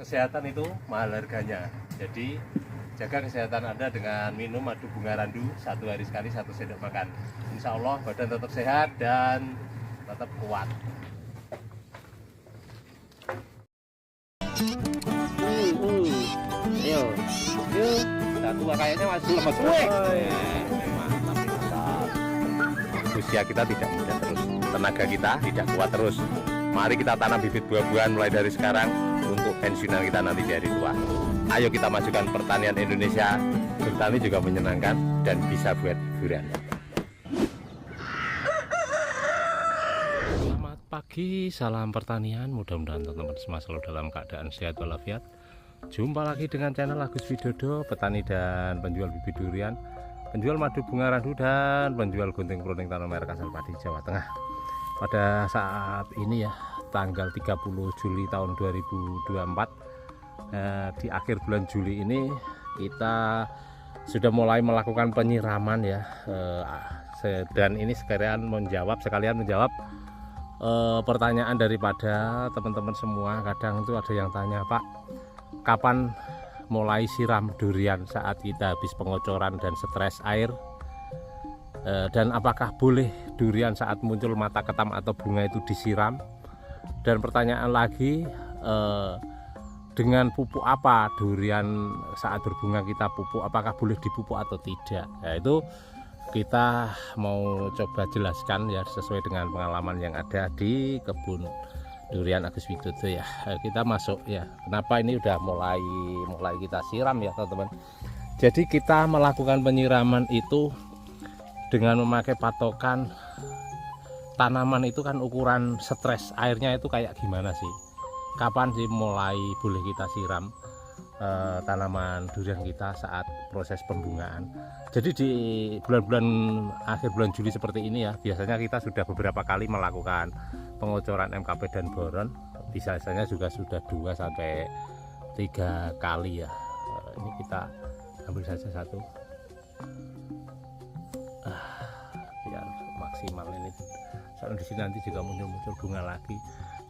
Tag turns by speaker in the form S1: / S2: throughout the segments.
S1: kesehatan itu mahal harganya. Jadi jaga kesehatan Anda dengan minum madu bunga randu 1 hari sekali 1 sendok makan. Insya Allah badan tetap sehat dan tetap kuat. Ayo, yuk. Satu kayaknya masih lemas. Mantap. Usia kita tidak muda terus, tenaga kita tidak kuat terus. Mari kita tanam bibit buah-buahan mulai dari sekarang untuk pensiunan kita nanti di hari tua. Ayo kita majukan pertanian Indonesia. Bertani juga menyenangkan dan bisa buat hiburan. Selamat pagi, salam pertanian. Mudah-mudahan teman-teman semua selalu dalam keadaan sehat walafiat. Jumpa lagi dengan channel Agus Widodo, petani dan penjual bibit durian, penjual madu bunga randu dan penjual gunting pruning tanaman merek asal padi Jawa Tengah. Pada saat ini ya, tanggal 30 Juli tahun 2024, di akhir bulan Juli ini kita sudah mulai melakukan penyiraman ya, dan ini sekalian menjawab pertanyaan daripada teman-teman semua. Kadang itu ada yang tanya, Pak, kapan mulai siram durian saat kita habis pengocoran dan stres air, dan apakah boleh durian saat muncul mata ketam atau bunga itu disiram? Dan pertanyaan lagi, dengan pupuk apa durian saat berbunga kita pupuk, apakah boleh dipupuk atau tidak? Ya, itu kita mau coba jelaskan ya, sesuai dengan pengalaman yang ada di kebun durian Agus Widodo ya. Kita masuk ya, kenapa ini udah mulai kita siram ya teman-teman. Jadi kita melakukan penyiraman itu dengan memakai patokan tanaman itu kan ukuran stres airnya itu kayak gimana sih, kapan sih mulai boleh kita siram tanaman durian kita saat proses pembungaan. Jadi di bulan-bulan akhir bulan Juli seperti ini ya, biasanya kita sudah beberapa kali melakukan pengocoran MKP dan boron. Biasanya juga sudah 2 sampai 3 kali ya. Ini kita ambil saja satu, biar maksimal ini. Soalnya di sini nanti juga muncul bunga lagi.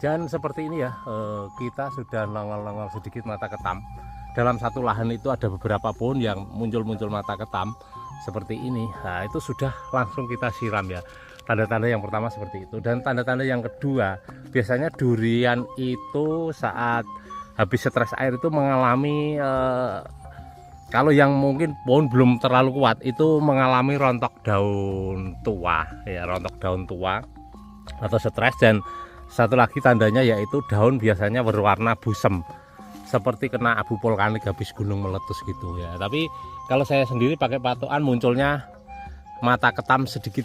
S1: Dan seperti ini ya, kita sudah nongol-nongol sedikit mata ketam. Dalam satu lahan itu ada beberapa pohon yang muncul mata ketam seperti ini. Nah, itu sudah langsung kita siram ya. Tanda-tanda yang pertama seperti itu. Dan tanda-tanda yang kedua, biasanya durian itu saat habis stres air itu mengalami, kalau yang mungkin pohon belum terlalu kuat itu mengalami rontok daun tua ya, rontok daun tua atau stres. Dan satu lagi tandanya yaitu daun biasanya berwarna busem seperti kena abu vulkanik habis gunung meletus gitu ya. Tapi kalau saya sendiri pakai patokan munculnya mata ketam sedikit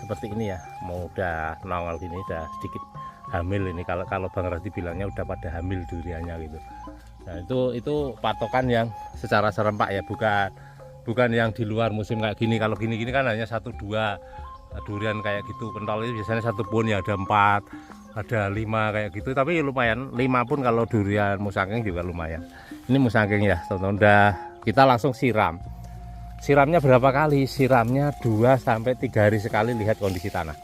S1: seperti ini ya, mau udah nongol gini udah sedikit hamil ini, kalau Bang Radi bilangnya udah pada hamil duriannya gitu. Nah itu patokan yang secara serempak ya, bukan yang di luar musim kayak gini. Kalau gini kan hanya 1-2 durian kayak gitu pentol, itu biasanya satu pohon ya ada 4, ada 5 kayak gitu. Tapi lumayan, 5 pun kalau durian musangking juga lumayan. Ini musangking ya teman-teman. Udah kita langsung siram. Siramnya berapa kali? Siramnya 2 sampai 3 hari sekali, lihat kondisi tanah.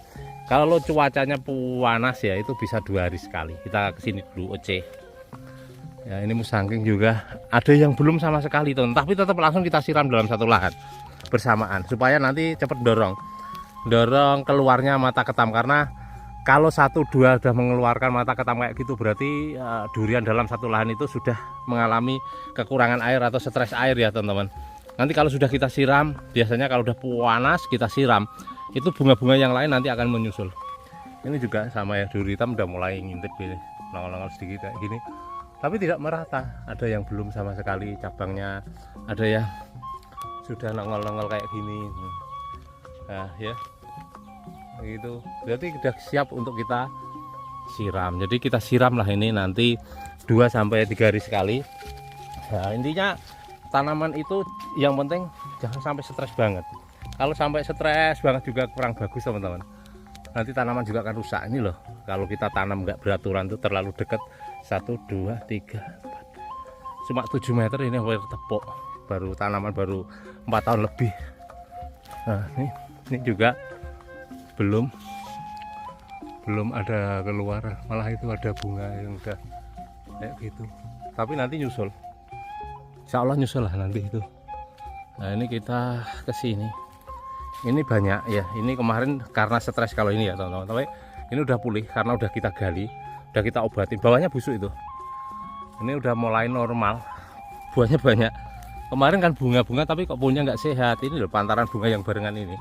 S1: Kalau cuacanya panas ya itu bisa 2 hari sekali. Kita kesini dulu Oce. Ya, ini musangking juga ada yang belum sama sekali teman, tapi tetap langsung kita siram dalam satu lahan bersamaan supaya nanti cepat dorong keluarnya mata ketam. Karena kalau 1-2 sudah mengeluarkan mata ketam kayak gitu, berarti durian dalam satu lahan itu sudah mengalami kekurangan air atau stres air ya teman-teman. Nanti kalau sudah kita siram, biasanya kalau udah panas kita siram, itu bunga-bunga yang lain nanti akan menyusul. Ini juga sama ya, duri hitam udah mulai ngintip gini, nongol-nongol sedikit kayak gini, tapi tidak merata. Ada yang belum sama sekali cabangnya, ada yang sudah nongol-nongol kayak gini. Nah ya, gitu. Berarti sudah siap untuk kita siram. Jadi kita siram lah ini nanti 2 sampai 3 hari sekali. Nah, intinya tanaman itu yang penting jangan sampai stres banget. Kalau sampai stres banget juga kurang bagus teman-teman. Nanti tanaman juga akan rusak. Ini loh, kalau kita tanam nggak beraturan itu terlalu dekat, 1, 2, 3, 4, cuma 7 meter ini tepuk, baru tanaman baru 4 tahun lebih. Nah ini juga belum ada keluar, malah itu ada bunga yang udah kayak gitu. tapi nanti nyusul, insya Allah nyusul lah nanti itu. Nah ini kita ke sini, ini banyak ya, ini kemarin karena stres kalau ini ya teman-teman, tapi ini udah pulih karena udah kita gali, udah kita obatin. Bawahnya busuk itu, ini udah mulai normal, buahnya banyak. Kemarin kan bunga-bunga tapi kok punya nggak sehat. Ini loh pantaran bunga yang barengan ini,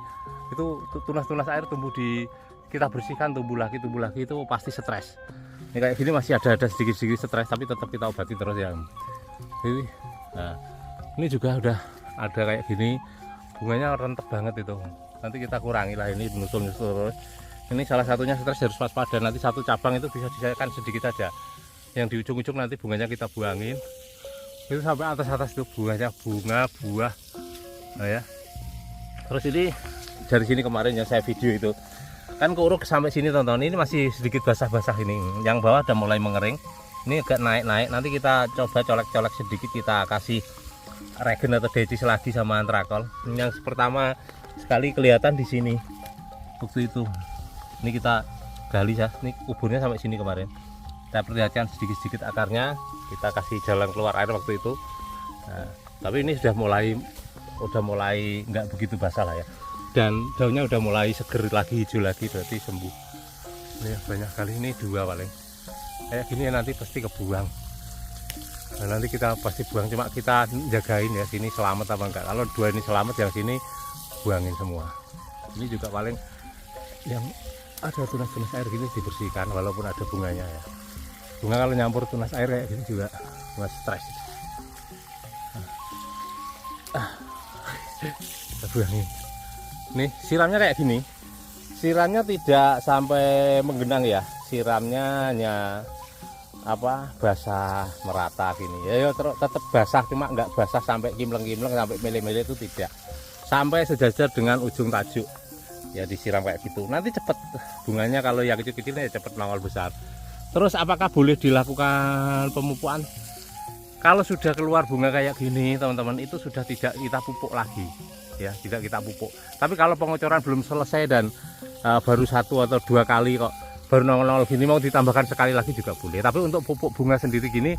S1: itu tunas-tunas air tumbuh di, kita bersihkan tumbuh lagi itu pasti stres. Ini kayak gini masih ada sedikit-sedikit stres, tapi tetap kita obati terus ya. Jadi, nah, ini juga udah ada kayak gini, bunganya rentek banget itu. Nanti kita kurangi lah, ini menyusul-nyusul terus. Ini salah satunya stres, harus waspada. Nanti satu cabang itu bisa disayangkan sedikit saja. Yang di ujung-ujung nanti bunganya kita buangin. Itu sampai atas-atas itu bunganya, bunga, buah. Nah ya. Terus ini dari sini kemarin yang saya video itu kan keuruk sampai sini teman-teman. Ini masih sedikit basah-basah ini. Yang bawah udah mulai mengering. Ini agak naik-naik. Nanti kita coba colek-colek sedikit, kita kasih regen atau decis lagi sama antrakol. Yang pertama sekali kelihatan di sini waktu itu. Ini kita gali ya. Ini kuburnya sampai sini kemarin. Kita perlihatkan sedikit-sedikit akarnya, kita kasih jalan keluar air waktu itu. Nah, tapi ini sudah mulai nggak begitu basah lah ya, dan daunnya udah mulai seger lagi, hijau lagi, berarti sembuh. Ini banyak kali, ini dua paling kayak gini ya, nanti pasti kebuang. Nah, nanti kita pasti buang, cuma kita jagain ya sini selamat apa enggak. Kalau dua ini selamat, yang sini buangin semua. Ini juga paling yang ada tunas-tunas air gini dibersihkan walaupun ada bunganya ya. Bunga kalau nyampur tunas air kayak gini juga nggak stres. Kita buangin. Nih siramnya kayak gini. Siramnya tidak sampai menggenang ya. Siramnya hanya apa, basah merata gini. Ya tetap basah, cuma nggak basah sampai kimleng-kimleng sampai mele-mele, itu tidak. Sampai sejajar dengan ujung tajuk. Ya disiram kayak gitu. Nanti cepet bunganya, kalau yang kecil-kecilnya ya cepet nongol besar. Terus apakah boleh dilakukan pemupukan? Kalau sudah keluar bunga kayak gini teman-teman, itu sudah tidak kita pupuk lagi ya, tidak kita pupuk. Tapi kalau pengocoran belum selesai dan baru 1 atau 2 kali kok baru nongol gini, mau ditambahkan sekali lagi juga boleh. Tapi untuk pupuk bunga sendiri gini,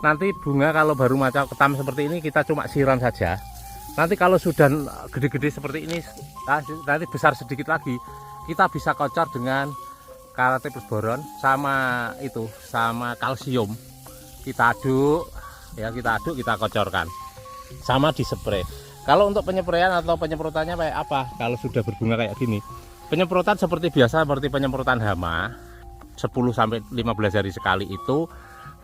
S1: nanti bunga kalau baru macam ketam seperti ini kita cuma siram saja. Nanti kalau sudah gede-gede seperti ini, nanti besar sedikit lagi, kita bisa kocor dengan karate plus boron sama itu, sama kalsium. Kita aduk ya, kita kocorkan sama dispray. Kalau untuk penyemprotan atau penyemprotannya kayak apa, kalau sudah berbunga kayak gini, penyemprotan seperti biasa, seperti penyemprotan hama 10-15 hari sekali itu,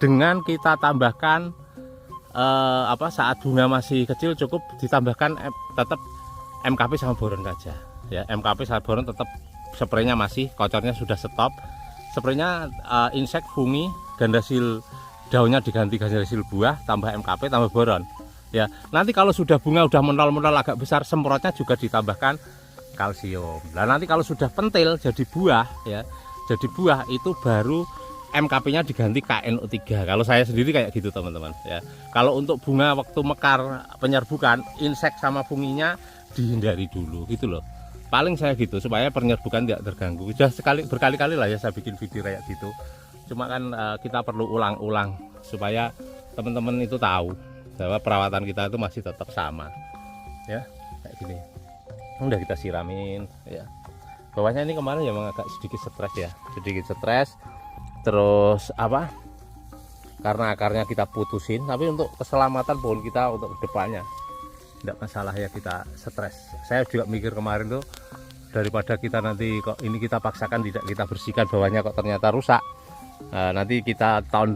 S1: dengan kita tambahkan saat bunga masih kecil cukup ditambahkan tetap MKP sama boron saja ya. MKP sama boron tetap, spraynya masih, kocornya sudah stop. Spraynya insek, fungi, gandasil daunnya diganti gandasil buah, tambah MKP, tambah boron ya. Nanti kalau sudah bunga udah menol-menol agak besar, semprotnya juga ditambahkan kalsium. Nah nanti kalau sudah pentil jadi buah ya, jadi buah itu baru MKP-nya diganti KNO3. Kalau saya sendiri kayak gitu teman-teman ya. Kalau untuk bunga waktu mekar penyerbukan, insek sama funginya dihindari dulu gitu loh. Paling saya gitu supaya penyerbukan tidak terganggu. Sudah berkali-kali lah ya saya bikin video kayak gitu. Cuma kan kita perlu ulang-ulang supaya teman-teman itu tahu bahwa perawatan kita itu masih tetap sama ya, kayak gini. Udah kita siramin ya. Bawahnya ini kemarin ya memang agak sedikit stres ya, sedikit stres. Terus apa, karena akarnya kita putusin, tapi untuk keselamatan pohon kita untuk kedepannya tidak masalah ya, kita stres. Saya juga mikir kemarin tuh, daripada kita nanti kok ini kita paksakan tidak kita bersihkan, bawahnya kok ternyata rusak, nanti kita tahun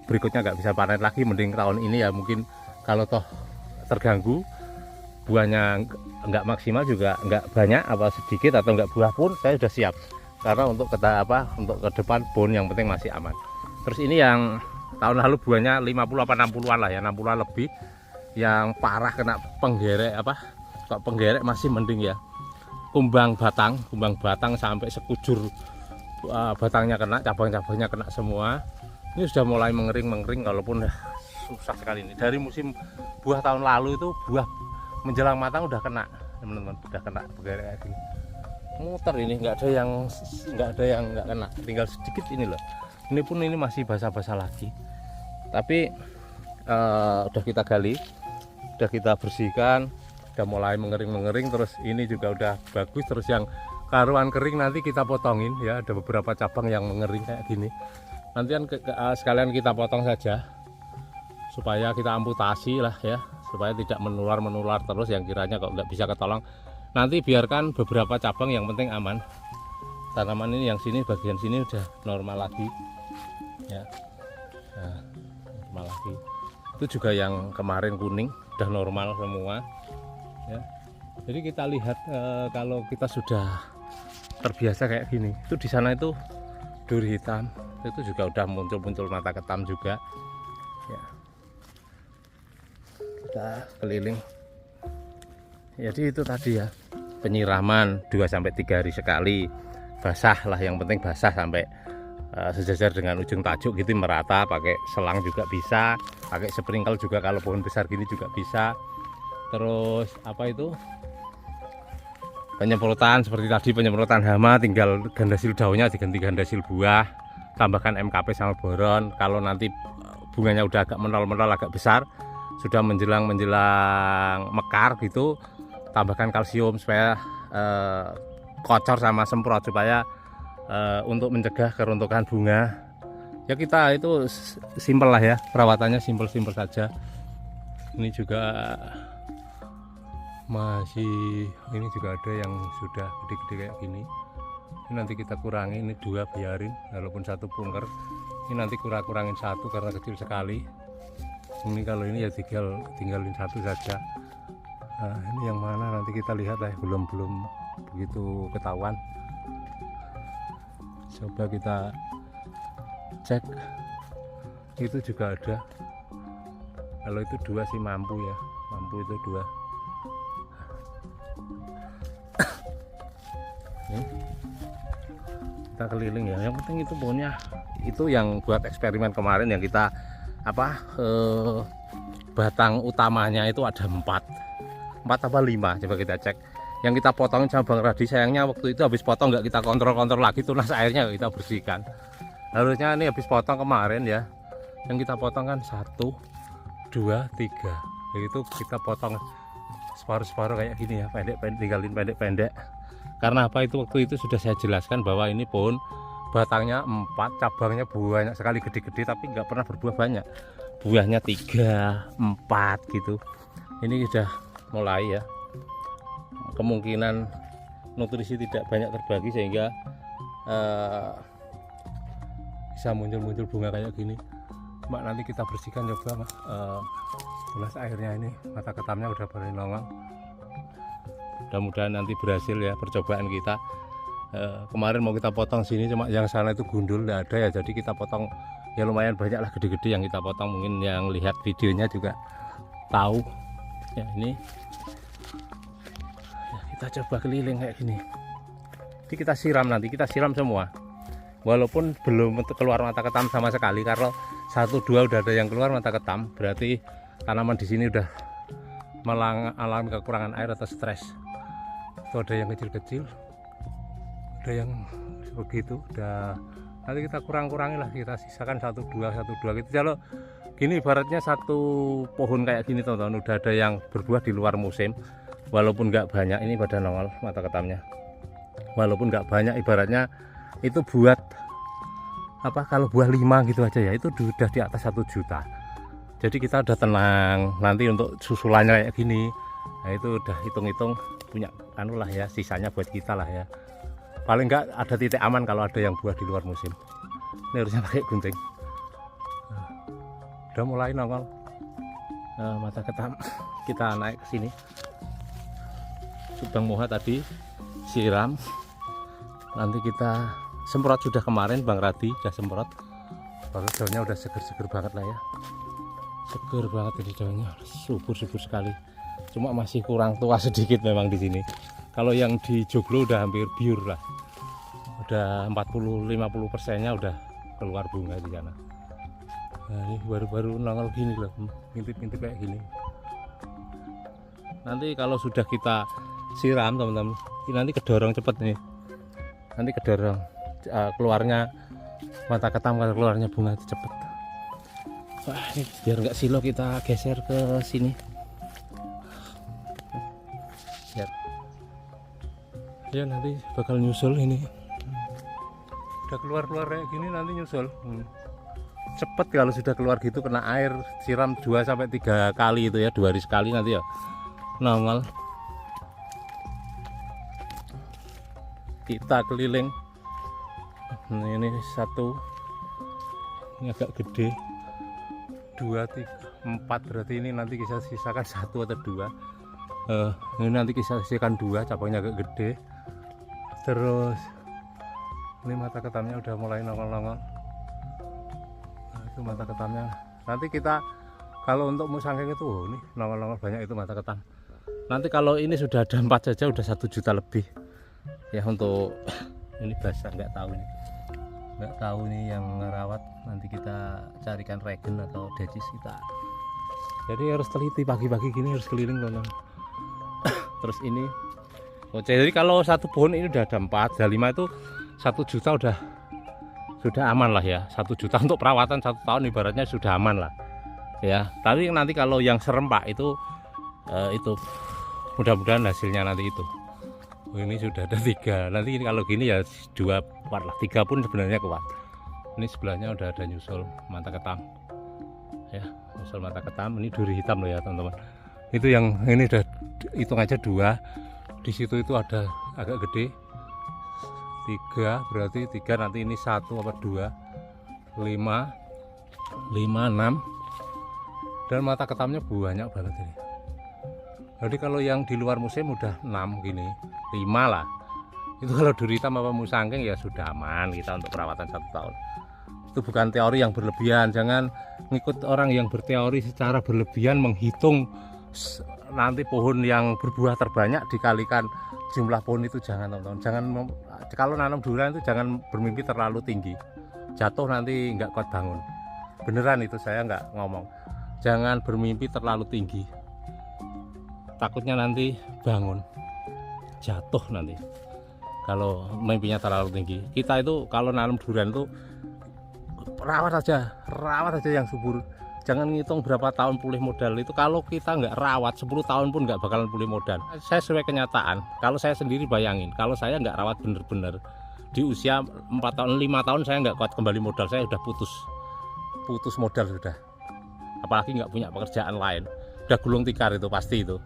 S1: berikutnya nggak bisa panen lagi. Mending tahun ini ya, mungkin kalau toh terganggu buahnya nggak maksimal juga nggak banyak apa sedikit atau nggak buah pun, saya sudah siap. Karena untuk untuk ke depan pohon yang penting masih aman. Terus ini yang tahun lalu buahnya 50 apa 60-an lah ya, 60-an lebih. Yang parah kena penggerek kok penggerek masih mending ya. Kumbang batang sampai sekujur batangnya kena, cabang-cabangnya kena semua. Ini sudah mulai mengering walaupun susah sekali ini. Dari musim buah tahun lalu itu buah menjelang matang udah kena, teman-teman, udah kena penggerek kayak gini. Muter ini nggak ada yang nggak kena, tinggal sedikit ini loh. Ini pun ini masih basah-basah lagi, tapi udah kita gali, udah kita bersihkan, udah mulai mengering, terus ini juga udah bagus. Terus yang karuan kering nanti kita potongin ya, ada beberapa cabang yang mengering kayak gini. Nanti kan sekalian kita potong saja supaya kita amputasi lah ya, supaya tidak menular terus yang kiranya kok nggak bisa ketolong. Nanti biarkan beberapa cabang, yang penting aman. Tanaman ini yang sini, bagian sini udah normal lagi ya, nah, normal lagi. Itu juga yang kemarin kuning udah normal semua ya. Jadi kita lihat kalau kita sudah terbiasa kayak gini, itu di sana itu duri hitam itu juga udah muncul mata ketam juga ya. Kita keliling. Jadi itu tadi ya, penyiraman 2-3 hari sekali, basah lah, yang penting basah sampai sejajar dengan ujung tajuk gitu, merata. Pakai selang juga bisa, pakai sprinkle juga kalau pohon besar gini juga bisa. Terus apa itu, penyemprotan seperti tadi, penyemprotan hama, tinggal gandasil daunnya diganti gandasil buah, tambahkan MKP sama boron. Kalau nanti bunganya udah agak menol agak besar, sudah menjelang mekar gitu, tambahkan kalsium supaya kocor sama semprot, supaya untuk mencegah keruntukan bunga. Ya kita itu simpel lah ya, perawatannya simpel saja. Ini juga masih, ini juga ada yang sudah gede-gede kayak gini. Ini nanti kita kurangi, ini 2 biarin, walaupun 1 punker. Ini nanti kurangin 1 karena kecil sekali. Ini kalau ini ya tinggalin 1 saja. Nah, ini yang mana nanti kita lihat lah, belum begitu ketahuan. Coba kita cek, itu juga ada. Kalau itu 2 sih mampu ya, mampu itu 2. Kita keliling ya, yang penting itu pohonnya itu yang buat eksperimen kemarin yang kita batang utamanya itu ada 4 apa 5, coba kita cek. Yang kita potongin sama Bang Radi, sayangnya waktu itu habis potong nggak kita kontrol lagi, tunas airnya kita bersihkan. Harusnya ini habis potong kemarin ya, yang kita potong kan 1, 2, 3, itu kita potong separuh kayak gini ya, pendek-pendek, tinggalin pendek-pendek. Karena apa, itu waktu itu sudah saya jelaskan bahwa ini pohon batangnya 4, cabangnya banyak sekali, gede-gede, tapi nggak pernah berbuah banyak. Buahnya 3, 4 gitu. Ini sudah mulai ya, kemungkinan nutrisi tidak banyak terbagi sehingga bisa muncul bunga kayak gini. Cuma nanti kita bersihkan coba tunas airnya, ini mata ketamnya udah mulai nongol. Mudah-mudahan nanti berhasil ya percobaan kita. Kemarin mau kita potong sini, cuma yang sana itu gundul, nggak ada ya, jadi kita potong ya lumayan banyak lah, gede-gede yang kita potong. Mungkin yang lihat videonya juga tahu ya. Ini ya, kita coba keliling kayak gini. Jadi kita siram, nanti kita siram semua, walaupun belum keluar mata ketam sama sekali. Kalau 1-2 udah ada yang keluar mata ketam, berarti tanaman di sini udah mengalami kekurangan air atau stres. Itu ada yang kecil-kecil, ada yang begitu, udah nanti kita kurang-kurangi lah, kita sisakan 1-2 gitu. Kalau gini ibaratnya 1 pohon kayak gini teman-teman, udah ada yang berbuah di luar musim, walaupun nggak banyak. Ini pada nongol mata ketamnya, walaupun nggak banyak, ibaratnya itu buat apa, kalau buah 5 gitu aja ya, itu udah di atas 1 juta. Jadi kita udah tenang, nanti untuk susulannya kayak gini, nah itu udah hitung-hitung punya anu lah ya, sisanya buat kita lah ya. Paling enggak ada titik aman kalau ada yang buah di luar musim. Ini harusnya pakai gunting. Nah, udah mulai nongol mata ketam. Kita naik ke sini. Subang Moha tadi siram, nanti kita semprot. Sudah kemarin Bang Radi udah semprot. Baru daunnya udah seger-seger banget lah ya. Seger banget ini daunnya, subur sekali. Cuma masih kurang tua sedikit memang di sini. Kalau yang di Joglo udah hampir biur lah, udah 40-50%-nya udah keluar bunga di sana. Nah, ini baru-baru nongol gini loh, ngintip-ngintip kayak gini. Nanti kalau sudah kita siram teman-teman, nanti kedorong cepet nih. Nanti kedorong keluarnya mata ketam, kalau keluarnya bunga cepet. Wah, ini biar nggak silo kita geser ke sini. Ya nanti bakal nyusul ini. Udah keluar kayak gini nanti nyusul. Cepet kalau sudah keluar gitu, kena air siram 2-3 kali itu ya, 2 hari sekali nanti ya nongol. Kita keliling. Nah, ini 1, ini agak gede, 2, 3, 4, berarti ini nanti kita sisakan 1 atau 2. Ini nanti kita sisakan 2, cabangnya agak gede. Terus ini mata ketamnya udah mulai nongol-nongol. Nah, itu mata ketamnya. Nanti kita kalau untuk musangking itu ini nongol-nongol banyak itu mata ketam. Nanti kalau ini sudah ada 4 saja udah 1 juta lebih. Ya untuk ini basah nggak tahu nih yang ngerawat, nanti kita carikan regen atau decis kita. Jadi harus teliti, pagi-pagi gini harus keliling teman. Terus ini jadi kalau satu pohon ini udah ada 4, ada 5 itu 1 juta sudah aman lah ya. 1 juta untuk perawatan 1 tahun ibaratnya sudah aman lah ya. Tapi nanti kalau yang serempak itu mudah-mudahan hasilnya nanti itu. Ini sudah ada 3, nanti ini kalau gini ya 2 kuat lah, 3 pun sebenarnya kuat. Ini sebelahnya udah ada nyusul mata ketam ya, nyusul mata ketam. Ini duri hitam loh ya teman-teman. Itu yang ini udah hitung aja 2. Di situ itu ada agak gede 3, berarti 3, nanti ini 1 apa 2, 5, 6, dan mata ketamnya banyak banget ini. Jadi kalau yang di luar musim udah 6 gini, 5 lah. Itu kalau duri hitam apa musangking ya sudah aman kita untuk perawatan 1 tahun. Itu bukan teori yang berlebihan, jangan ngikut orang yang berteori secara berlebihan menghitung nanti pohon yang berbuah terbanyak dikalikan jumlah pohon itu. Jangan teman-teman, jangan kalau nanam durian itu jangan bermimpi terlalu tinggi, jatuh nanti nggak kuat bangun. Beneran itu saya nggak ngomong, jangan bermimpi terlalu tinggi, takutnya nanti bangun jatuh nanti kalau mimpinya terlalu tinggi. Kita itu kalau nanam durian itu rawat aja yang subur. Jangan ngitung berapa tahun pulih modal itu. Kalau kita nggak rawat 10 tahun pun nggak bakalan pulih modal. Saya sesuai kenyataan. Kalau saya sendiri bayangin, kalau saya nggak rawat bener-bener di usia 4 tahun 5 tahun saya nggak kuat kembali modal. Saya udah putus modal sudah. Apalagi nggak punya pekerjaan lain. Udah gulung tikar itu pasti itu.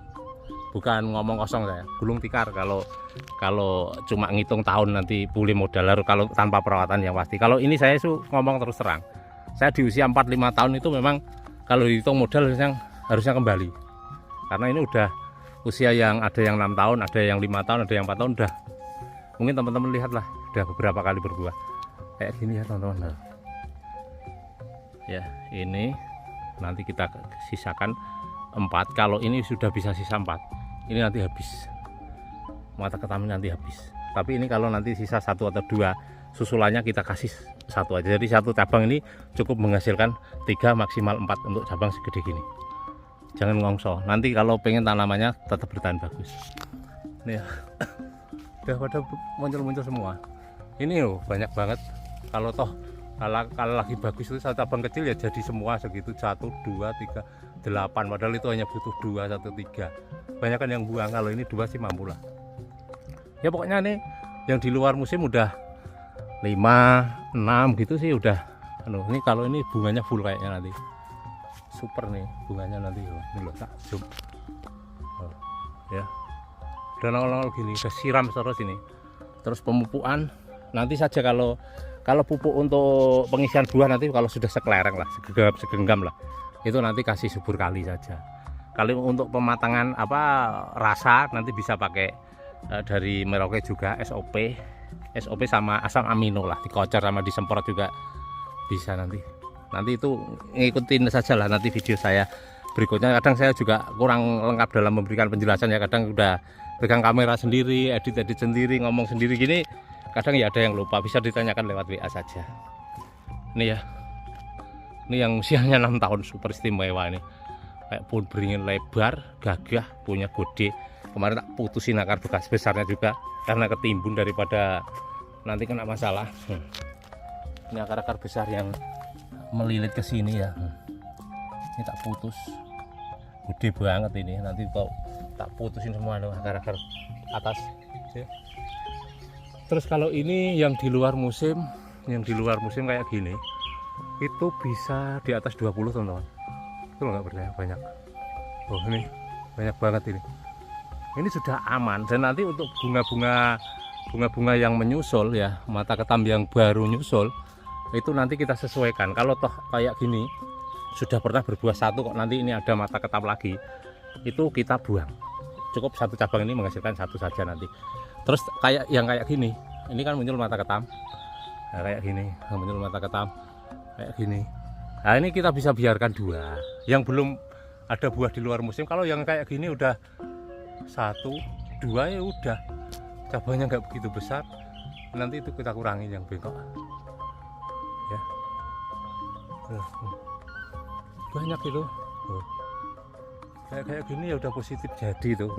S1: Bukan ngomong kosong saya. Gulung tikar kalau cuma ngitung tahun nanti pulih modal, kalau tanpa perawatan yang pasti. Kalau ini saya ngomong terus terang. Saya di usia 4-5 tahun itu memang kalau dihitung modal harusnya kembali. Karena ini udah usia yang ada yang 6 tahun, ada yang 5 tahun, ada yang 4 tahun udah. Mungkin teman-teman lihatlah udah beberapa kali berbuah. Kayak gini ya teman-teman. Ya, ini nanti kita sisakan 4. Kalau ini sudah bisa sisa 4, ini nanti habis. Mata ketam nanti habis. Tapi ini kalau nanti sisa 1 atau 2, susulannya kita kasih 1 aja. Jadi 1 cabang ini cukup menghasilkan 3 maksimal 4 untuk cabang segede gini. Jangan ngongso. Nanti kalau pengen tanamannya tetap bertahan bagus. Nih ya. Udah pada muncul semua. Ini loh banyak banget. Kalau toh kalau lagi bagus itu 1 cabang kecil ya jadi semua segitu, 1, 2, 3, 8. Padahal itu hanya butuh 2, 1, 3. Banyak kan yang buang. Kalau ini 2 sih mampu lah. Ya pokoknya nih yang di luar musim udah 5, 6 gitu sih udah. Ini kalau ini bunganya full kayaknya nanti. Super nih bunganya nanti. Ini loh tak zoom. Ya. Udah nongol-nongol gini, udah siram terus ini. Terus pemupukan nanti saja kalau pupuk untuk pengisian buah nanti kalau sudah sekelereng lah, segenggam lah. Itu nanti kasih subur kali saja. Kalau untuk pematangan rasa nanti bisa pakai dari Merauke juga SOP sama asam amino lah, dikocor sama disemprot juga bisa nanti itu ngikutin saja lah nanti video saya berikutnya. Kadang saya juga kurang lengkap dalam memberikan penjelasan ya, kadang udah pegang kamera sendiri, edit sendiri, ngomong sendiri gini, kadang ya ada yang lupa, bisa ditanyakan lewat WA saja. Ini ya, ini yang usianya 6 tahun super istimewa ini, kayak pohon beringin lebar, gagah, punya gede. Kemarin tak putusin akar bekas besarnya juga karena ketimbun daripada nanti kena masalah. Ini akar-akar besar yang melilit ke sini ya. Ini tak putus, gede banget ini, nanti kok tak putusin semua loh akar-akar atas. Terus kalau ini yang di luar musim, kayak gini, itu bisa di atas 20 teman-teman. Itu nggak percaya, banyak. Oh ini banyak banget ini. Ini sudah aman, dan nanti untuk bunga-bunga yang menyusul ya, mata ketam yang baru nyusul, itu nanti kita sesuaikan. Kalau toh kayak gini sudah pernah berbuah satu kok, nanti ini ada mata ketam lagi, itu kita buang. Cukup satu cabang ini menghasilkan satu saja nanti. Terus kayak gini, ini kan muncul mata ketam. Nah, kayak gini muncul mata ketam kayak gini. Nah ini kita bisa biarkan dua yang belum ada buah di luar musim. Kalau yang kayak gini udah satu dua ya udah, cabangnya nggak begitu besar, nanti itu kita kurangi yang bengkok ya. Banyak itu kayak gini ya udah positif jadi tuh.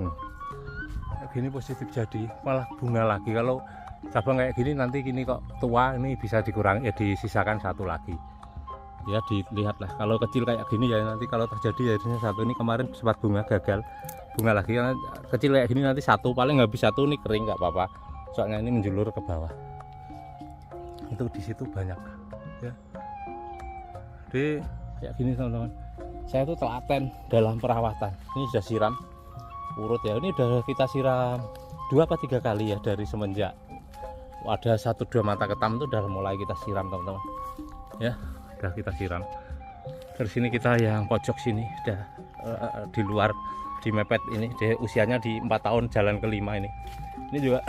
S1: Kayak gini positif jadi, malah bunga lagi. Kalau cabang kayak gini nanti gini kok tua, ini bisa dikurangi ya, disisakan satu lagi ya. Dilihatlah kalau kecil kayak gini ya, nanti kalau terjadi ya satu. Ini kemarin sempat bunga, gagal bunga lagi. Karena kecil kayak gini nanti satu, paling habis satu, ini kering nggak apa-apa, soalnya ini menjulur ke bawah. Itu di situ banyak ya. Jadi kayak gini teman-teman, saya tuh telaten dalam perawatan. Ini sudah siram urut ya, ini udah kita siram 2 atau 3 kali ya, dari semenjak ada 1-2 mata ketam itu udah mulai kita siram teman-teman ya, udah kita siram. Terus ini kita yang pojok sini udah di luar, di mepet ini, dia usianya di 4 tahun jalan ke-5 ini juga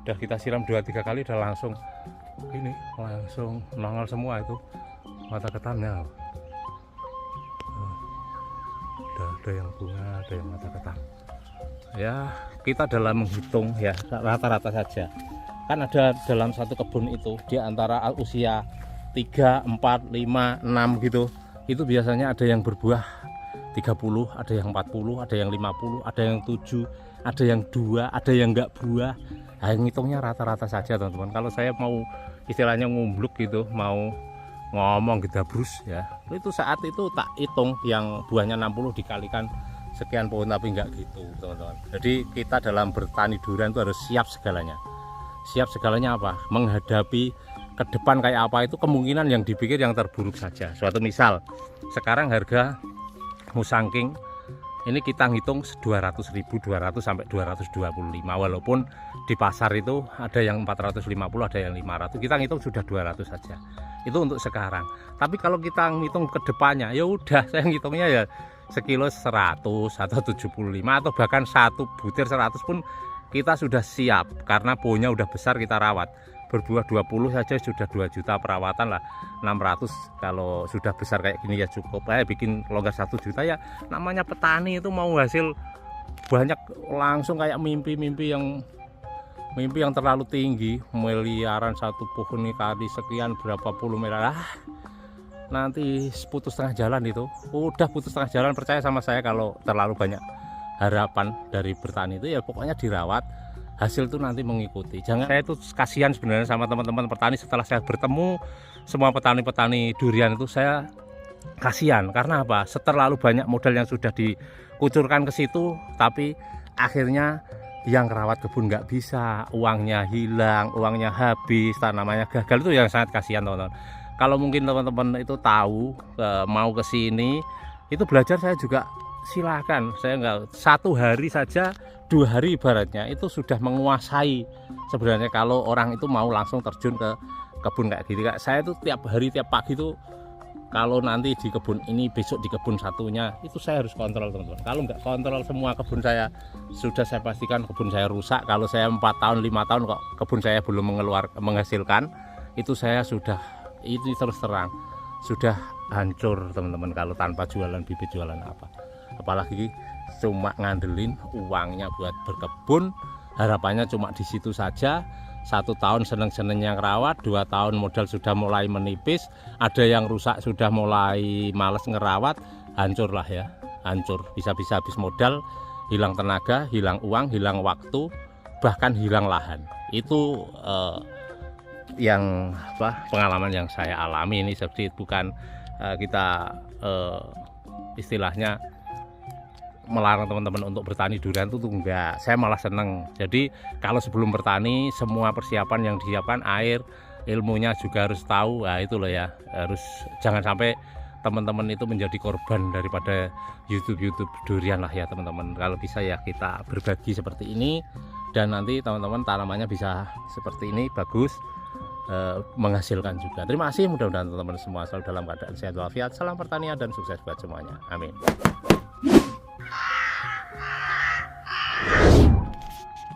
S1: udah kita siram 2-3 kali, udah langsung ini, langsung nongol semua itu mata ketamnya. Udah ada yang bunga, ada yang mata ketam ya. Kita dalam menghitung ya rata-rata saja, kan ada dalam satu kebun itu di antara usia 3, 4, 5, 6 gitu, itu biasanya ada yang berbuah 30, ada yang 40, ada yang 50, ada yang 7, ada yang 2, ada yang enggak buah. Nah, ngitungnya rata-rata saja teman-teman. Kalau saya mau istilahnya ngumbluk gitu, mau ngomong gedabrus ya, itu saat itu tak hitung yang buahnya 60 dikalikan sekian pohon, tapi enggak gitu teman-teman. Jadi kita dalam bertani durian itu harus siap segalanya. Siap segalanya apa? Menghadapi ke depan kayak apa, itu kemungkinan yang dipikir yang terburuk saja. Suatu misal sekarang harga musangking ini kita ngitung 200.000, 200 sampai 225, walaupun di pasar itu ada yang 450, ada yang 500, kita ngitung sudah 200 saja. Itu untuk sekarang. Tapi kalau kita ngitung ke depannya, ya udah saya ngitungnya ya sekilo 100 atau 75, atau bahkan satu butir 100 pun kita sudah siap, karena pohonnya udah besar, kita rawat. Berbuah 20 saja sudah 2 juta, perawatan lah 600. Kalau sudah besar kayak gini ya cukup, bikin longgar 1 juta ya. Namanya petani itu mau hasil banyak langsung kayak mimpi yang terlalu tinggi, miliaran satu pohon ini kali sekian berapa puluh miliar, nanti putus tengah jalan. Itu udah putus tengah jalan, percaya sama saya. Kalau terlalu banyak harapan dari bertani itu ya pokoknya dirawat, hasil itu nanti mengikuti. Jangan, saya itu kasihan sebenarnya sama teman-teman petani. Setelah saya bertemu semua petani-petani durian itu, saya kasihan karena apa? Terlalu banyak modal yang sudah dikucurkan ke situ, tapi akhirnya yang rawat kebun nggak bisa, uangnya hilang, uangnya habis, tanamannya gagal. Itu yang sangat kasihan teman-teman. Kalau mungkin teman-teman itu tahu mau ke sini itu belajar, saya juga silakan. Saya nggak, 1 hari saja, 2 hari ibaratnya itu sudah menguasai sebenarnya. Kalau orang itu mau langsung terjun ke kebun kayak gini, saya itu tiap hari, tiap pagi itu, kalau nanti di kebun ini, besok di kebun satunya, itu saya harus kontrol teman-teman. Kalau nggak kontrol semua kebun saya, sudah saya pastikan kebun saya rusak. Kalau saya 4 tahun 5 tahun kok kebun saya belum menghasilkan, itu saya sudah, ini terus terang sudah hancur teman-teman, kalau tanpa jualan bibit, jualan apa. Apalagi cuma ngandelin uangnya buat berkebun, harapannya cuma di situ saja. 1 tahun seneng-senengnya ngerawat, 2 tahun modal sudah mulai menipis, ada yang rusak sudah mulai males ngerawat, hancur lah ya, hancur. Bisa-bisa habis modal, hilang tenaga, hilang uang, hilang waktu, bahkan hilang lahan. Itu yang pengalaman yang saya alami ini. Seperti bukan kita istilahnya melarang teman-teman untuk bertani durian itu tuh enggak. Saya malah seneng. Jadi kalau sebelum bertani semua persiapan yang disiapkan, air, ilmunya juga harus tahu. Nah itu loh ya, harus jangan sampai teman-teman itu menjadi korban daripada YouTube durian lah ya teman-teman. Kalau bisa ya kita berbagi seperti ini, dan nanti teman-teman tanamannya bisa seperti ini bagus, menghasilkan juga. Terima kasih, mudah-mudahan teman-teman semua selalu dalam keadaan sehat walafiat. Salam pertanian dan sukses buat semuanya. Amin.